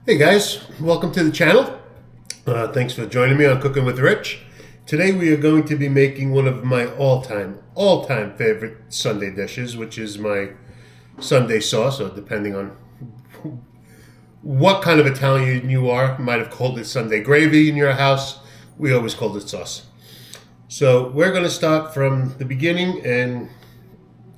Hey guys, welcome to the channel. Thanks for joining me on Cooking with Rich. Today we are going to be making one of my all-time favorite Sunday dishes, which is my Sunday sauce, or depending on what kind of Italian you are. You might have called it Sunday gravy in your house. We always called it sauce. So we're going to start from the beginning and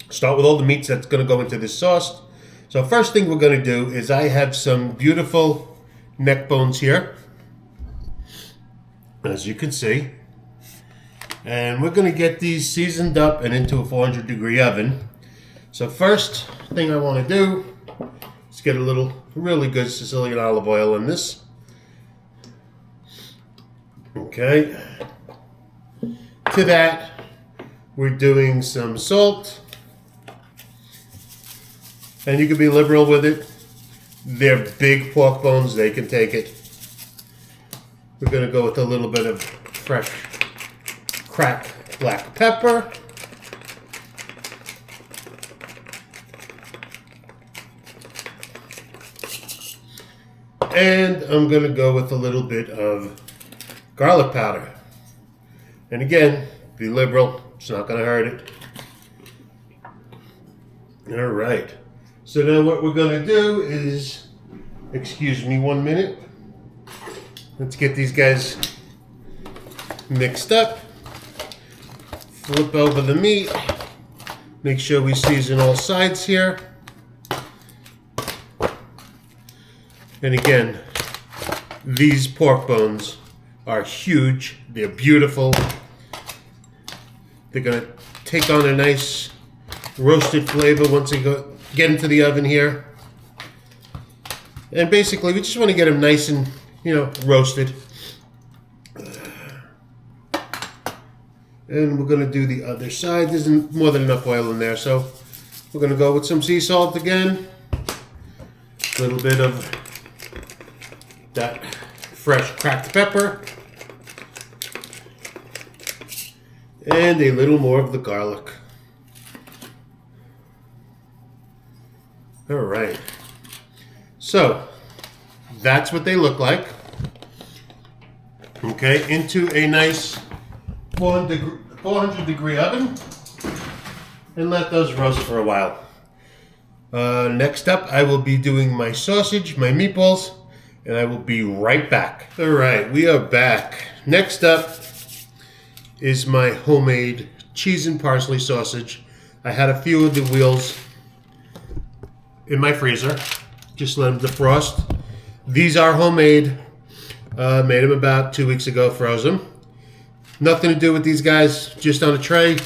start with all the meats that's going to go into this sauce. So first thing we're going to do is I have some beautiful neck bones here, as you can see. And we're going to get these seasoned up and into a 400-degree oven. So first thing I want to do is get a little really good Sicilian olive oil in this. Okay. To that, we're doing some salt. And you can be liberal with it. They're big pork bones, they can take it. We're going to go with a little bit of fresh cracked black pepper. And I'm going to go with a little bit of garlic powder. And again, be liberal, it's not going to hurt it. All right. So now what we're going to do is, excuse me 1 minute, let's get these guys mixed up, flip over the meat, make sure we season all sides here, and again, these pork bones are huge, they're beautiful, they're going to take on a nice roasted flavor once they get into the oven here. And basically we just want to get them nice and, roasted. And we're going to do the other side. There's more than enough oil in there, so we're going to go with some sea salt again. A little bit of that fresh cracked pepper. And a little more of the garlic. All right, so that's what they look like. Okay, into a nice 400-degree oven, and let those roast for a while. Next up, I will be doing my sausage, my meatballs, and I will be right back. All right, we are back. Next up is my homemade cheese and parsley sausage. I had a few of the wheels in my freezer, just let them defrost. These are homemade, made them about 2 weeks ago, frozen. Nothing to do with these guys, just on a tray,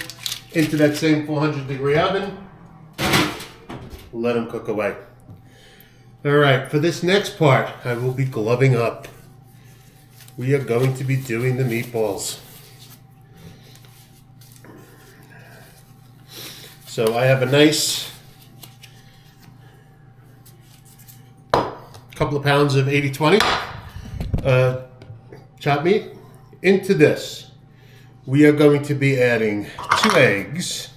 into that same 400-degree oven. Let them cook away. All right, for this next part, I will be gloving up. We are going to be doing the meatballs. So I have a nice couple of pounds of 80-20 chopped meat. Into this, we are going to be adding 2 eggs,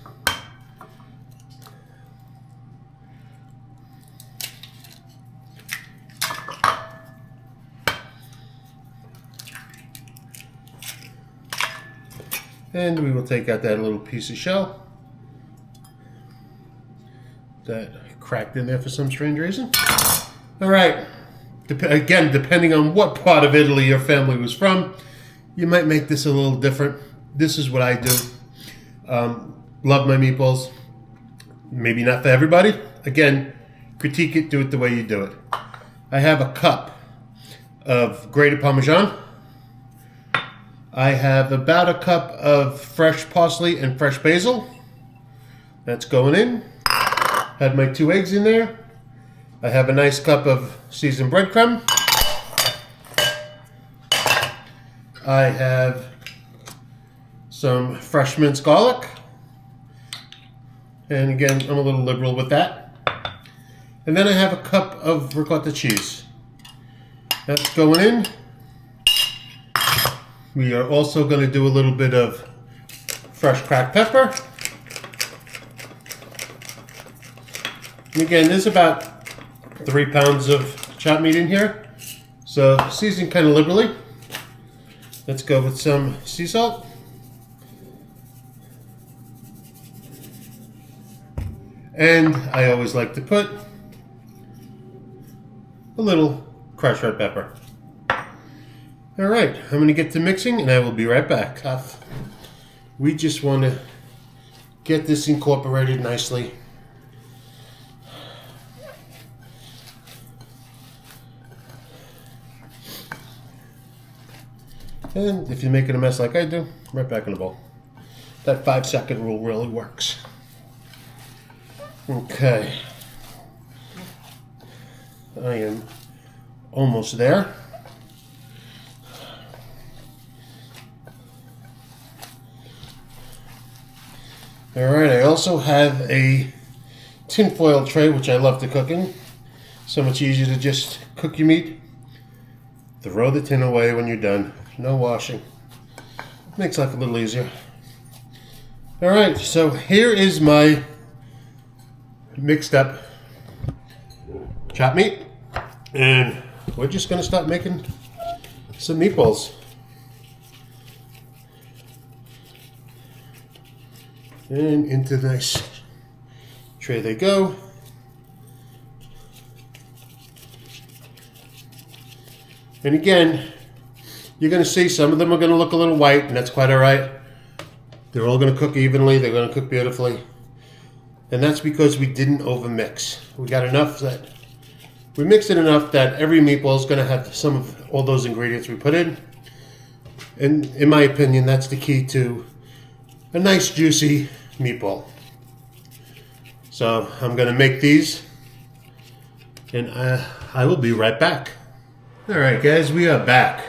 and we will take out that little piece of shell that cracked in there for some strange reason. All right, again, depending on what part of Italy your family was from, you might make this a little different. This is what I do. Love my meatballs. Maybe not for everybody. Again, critique it, do it the way you do it. I have a cup of grated Parmesan. I have about a cup of fresh parsley and fresh basil. That's going in. Had my 2 eggs in there. I have a nice cup of seasoned breadcrumb. I have some fresh minced garlic. And again, I'm a little liberal with that. And then I have a cup of ricotta cheese. That's going in. We are also going to do a little bit of fresh cracked pepper. And again, there's about 3 pounds of chopped meat in here. So season kind of liberally. Let's go with some sea salt. And I always like to put a little crushed red pepper. All right, I'm going to get to mixing and I will be right back. We just want to get this incorporated nicely. And if you're making a mess like I do, right back in the bowl. That 5-second rule really works. Okay. I am almost there. Alright, I also have a tinfoil tray which I love to cook in. So much easier to just cook your meat. Throw the tin away when you're done. No washing. Makes life a little easier. Alright, so here is my mixed up chopped meat. And we're just going to start making some meatballs. And into this tray they go. And again, you're going to see some of them are going to look a little white, and that's quite all right. They're all going to cook evenly. They're going to cook beautifully. And that's because we didn't overmix. We got enough that we mixed it enough that every meatball is going to have some of all those ingredients we put in. And in my opinion, that's the key to a nice juicy meatball. So I'm going to make these, and I will be right back. All right, guys, we are back.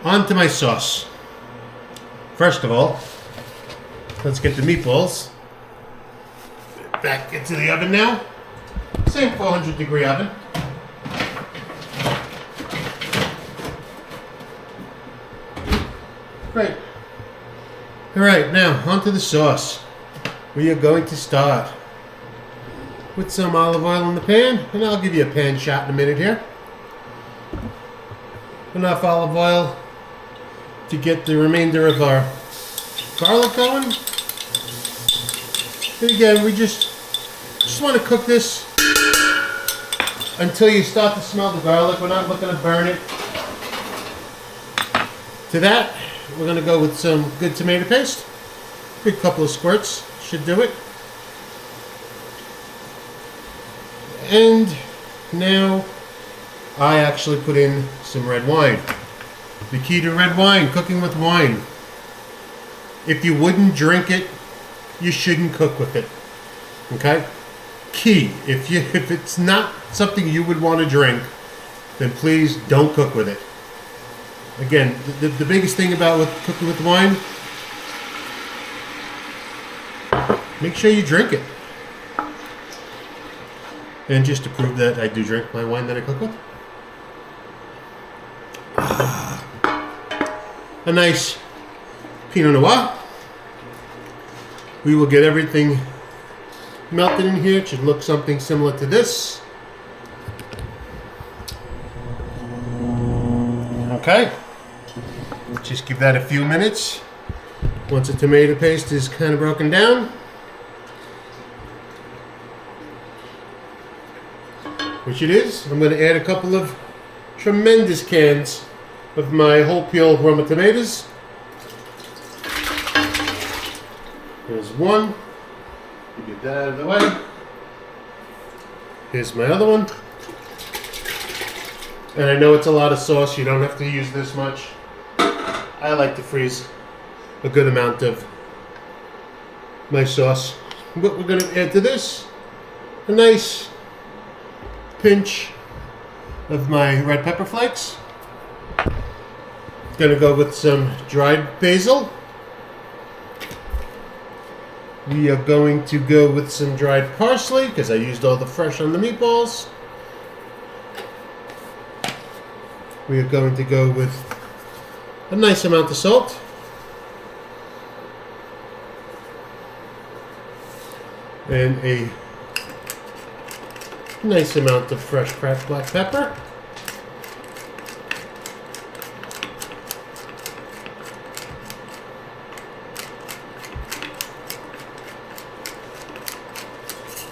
On to my sauce. First of all, let's get the meatballs back into the oven now. Same 400-degree oven. Great. All right, now onto the sauce. We are going to start with some olive oil in the pan, and I'll give you a pan shot in a minute here. Enough olive oil to get the remainder of our garlic going. And again, we just want to cook this until you start to smell the garlic. We're not looking to burn it. To that, we're going to go with some good tomato paste. Good couple of squirts should do it. And now I actually put in some red wine. The key to red wine, cooking with wine. If you wouldn't drink it, you shouldn't cook with it. Okay? Key. If it's not something you would want to drink, then please don't cook with it. Again, the biggest thing about cooking with wine, make sure you drink it. And just to prove that I do drink my wine that I cook with. A nice Pinot Noir. We will get everything melted in here. It should look something similar to this. Okay. Just give that a few minutes. Once the tomato paste is kind of broken down, which it is, I'm going to add a couple of tremendous cans of my whole peel Roma tomatoes. Here's one. Get that out of the way. Here's my other one. And I know it's a lot of sauce. You don't have to use this much. I like to freeze a good amount of my sauce. But we're going to add to this a nice pinch of my red pepper flakes. Going to go with some dried basil. We are going to go with some dried parsley because I used all the fresh on the meatballs. We are going to go with a nice amount of salt. And a nice amount of fresh cracked black pepper.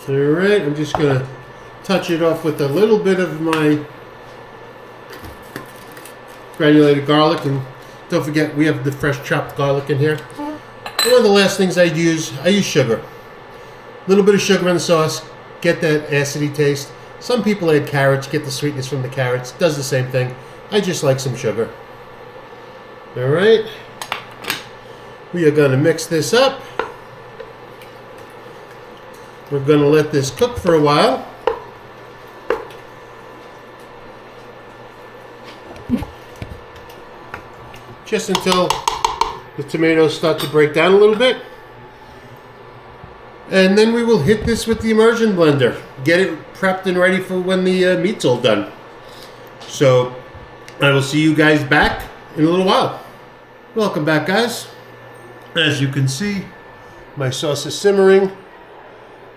Alright, I'm just going to touch it off with a little bit of my granulated garlic. And don't forget, we have the fresh chopped garlic in here. And one of the last things I use sugar. A little bit of sugar in the sauce, get that acidy taste. Some people add carrots, get the sweetness from the carrots. Does the same thing. I just like some sugar. Alright. We are going to mix this up. We're going to let this cook for a while. Just until the tomatoes start to break down a little bit. And then we will hit this with the immersion blender. Get it prepped and ready for when the meat's all done. So I will see you guys back in a little while. Welcome back, guys. As you can see, my sauce is simmering.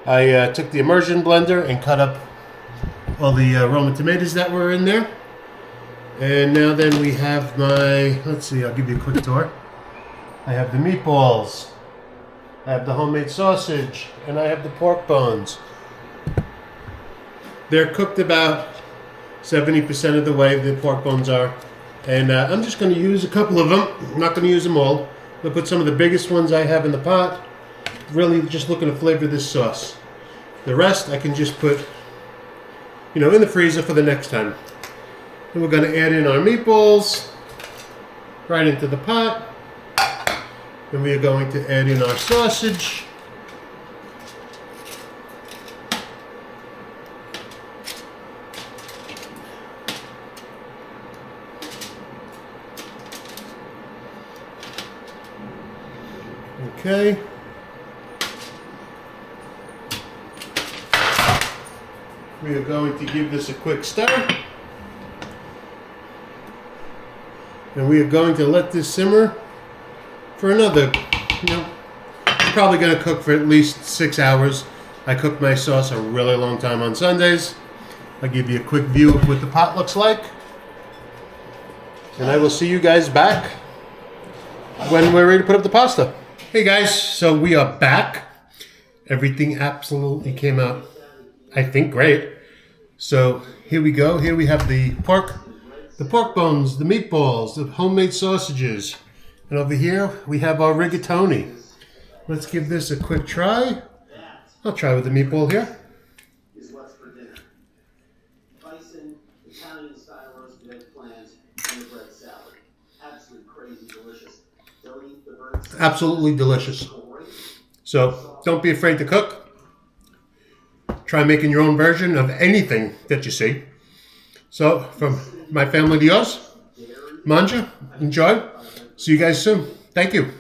I took the immersion blender and cut up all the Roman tomatoes that were in there. And now then we have my, let's see, I'll give you a quick tour. I have the meatballs, I have the homemade sausage, and I have the pork bones. They're cooked about 70% of the way, the pork bones are. And I'm just going to use a couple of them. I'm not going to use them all. I'll put some of the biggest ones I have in the pot. Really just looking to flavor this sauce. The rest I can just put, in the freezer for the next time. And we're going to add in our meatballs right into the pot. And we are going to add in our sausage. Okay. We are going to give this a quick stir. And we are going to let this simmer for another, it's probably going to cook for at least 6 hours. I cook my sauce a really long time on Sundays. I'll give you a quick view of what the pot looks like. And I will see you guys back when we're ready to put up the pasta. Hey guys, so we are back. Everything absolutely came out, I think, great. So here we go. Here we have the pork bones, the meatballs, the homemade sausages. And over here we have our rigatoni. Let's give this a quick try. I'll try with the meatball here. Bison, Italian style roasted eggplant, and the bread salad. Absolutely crazy delicious. Don't eat the birds. Absolutely delicious. So don't be afraid to cook. Try making your own version of anything that you see. So from my family to yours, Mangia, enjoy. See you guys soon. Thank you.